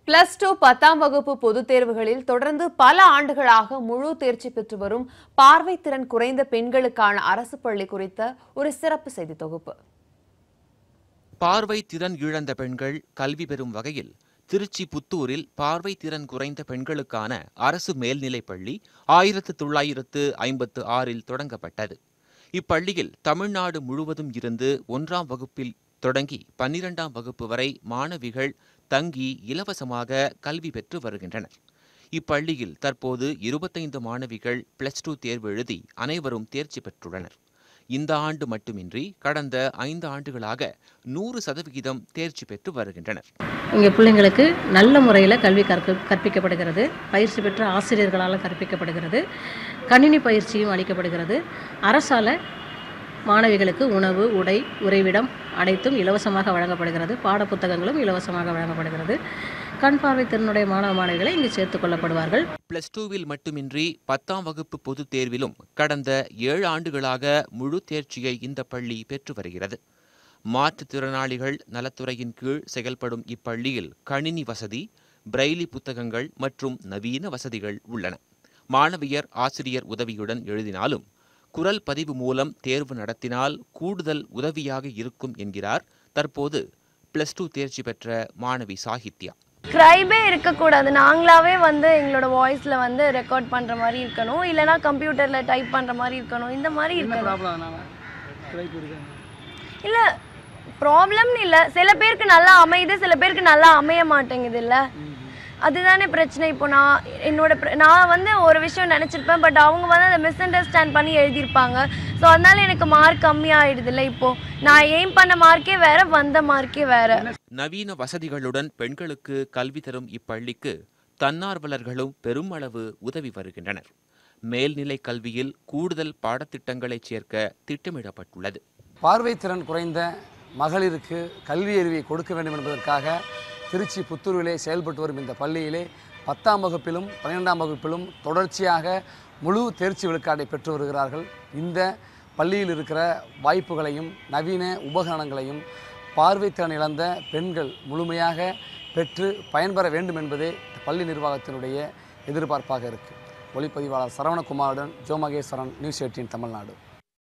+2 10ஆம் வகுப்பு பொதுத் தேர்வுகளில் தொடர்ந்து பல ஆண்டுகளாக முழு தேர்ச்சி பெற்று வரும் பார்வைத்திறன் குறைந்த பெண்களுக்கான அரசு பள்ளி குறித்த ஒரு சிறப்பு செய்தி தொகுப்பு. பார்வை திறன் இழந்த பெண்கள் கல்வி பெறும் வகையில் திருச்சி புத்தூரில் பார்வை திறன் குறைந்த பெண்களுக்கான அரசு மேல்நிலைப் பள்ளி 1956இல் தொடங்கப்பட்டது. இப்பள்ளியில் தமிழ்நாடு முழுவதும் இருந்து 1ஆம் வகுப்பில் தொடங்கி 12ஆம் வகுப்பு வரை மாணவிகள் தங்கி இலவசமாக கல்வி பெற்று வருகின்றனர். இப்பள்ளியில் தற்போது 25 மாணவிகள் +2 தேர்வு எழுதி அனைவரும் தேர்ச்சி பெற்றுள்ளனர். இந்த ஆண்டு மட்டுமின்றி கடந்த 5 ஆண்டுகளாக 100% தேர்ச்சி பெற்று வருகின்றனர். இங்கே பிள்ளைங்களுக்கு நல்ல முறையில் கல்வி கற்பிக்கப்படுகிறது. பயிற்சி பெற்ற ஆசிரியர்களால் கற்பிக்கப்படுகிறது. கணினி பயிற்சியும் அளிக்கப்படுகிறது. அரசால் மாணவிகளுக்கு உணவு, உடை, உறைவிடம் அனைத்தும் இலவசமாக வழங்கப்படுகிறது. பாடப்புத்தகங்களும் இலவசமாக வழங்கப்படுகிறது. கண் பார்வை திறனுடைய மாணவ மாணவிகளை இங்கு சேர்த்துக் கொள்ளப்படுவார்கள். +2வில் மட்டுமின்றி 10ஆம் வகுப்பு பொதுத் தேர்விலும் கடந்த 7 ஆண்டுகளாக முழு தேர்ச்சியை இந்த பள்ளி பெற்று வருகிறது. மாற்றுத்திறனாளிகள் நலத்துறையின் கீழ் செயல்படும் இப்பள்ளியில் கணினி வசதி, பிரெய்லி புத்தகங்கள் மற்றும் நவீன வசதிகள் உள்ளன. மாணவியர் ஆசிரியர் உதவியுடன் எழுதினாலும் குரல் பதிவு மூலம் தேர்வு நடத்தினால் கூடுதல் உதவியாக இருக்கும் என்கிறார் தற்போது +2 தேர்ச்சி பெற்ற மாணவி சாகித்யா. ஸ்கிரைபே இருக்கக்கூடாது. நாங்களாவே எங்களோட வாய்ஸில் ரெக்கார்ட் பண்ணுற மாதிரி இருக்கணும், இல்லைனா கம்ப்யூட்டரில் டைப் பண்ணுற மாதிரி இருக்கணும். இந்த மாதிரி இருக்கணும். இல்லை ப்ராப்ளம்னு இல்லை, சில பேருக்கு நல்லா அமையுது, சில பேருக்கு நல்லா அமைய மாட்டேங்குது. இல்லை அதுதானே பிரச்சனை. இப்போ நான் ஒரு விஷயம் நினச்சிருப்பேன், பட் அவங்க அதை மிஸ் அண்டர்ஸ்டாண்ட் பண்ணி எழுதியிருப்பாங்க. ஸோ அதனால எனக்கு மார்க் கம்மியாகிடுது. இல்லை இப்போ நான் எய்ம் பண்ண மார்க்கே வேற, வந்த மார்க்கே வேற. நவீன வசதிகளுடன் பெண்களுக்கு கல்வி தரும் இப்பள்ளிக்கு தன்னார்வலர்களும் பெருமளவு உதவி வருகின்றனர். மேல்நிலை கல்வியில் கூடுதல் பாடத்திட்டங்களை சேர்க்க திட்டமிடப்பட்டுள்ளது. பார்வை திறன் குறைந்த மகளிருக்கு கல்வி அறிவை கொடுக்க வேண்டும் என்பதற்காக திருச்சி புத்தூரிலே செயல்பட்டு வரும் இந்த பள்ளியிலே 10ஆம் வகுப்பிலும் 12ஆம் வகுப்பிலும் தொடர்ச்சியாக முழு தேர்ச்சி விழுக்காடை பெற்று வருகிறார்கள். இந்த பள்ளியில் இருக்கிற வாய்ப்புகளையும் நவீன உபகரணங்களையும் பார்வைத்திறன் இழந்த பெண்கள் முழுமையாக பெற்று பயன்பெற வேண்டும் என்பதே பள்ளி நிர்வாகத்தினுடைய எதிர்பார்ப்பாக இருக்குது. ஒளிப்பதிவாளர் சரவணகுமாருடன் ஜோ மகேஸ்வரன், நியூஸ் 18 தமிழ்நாடு.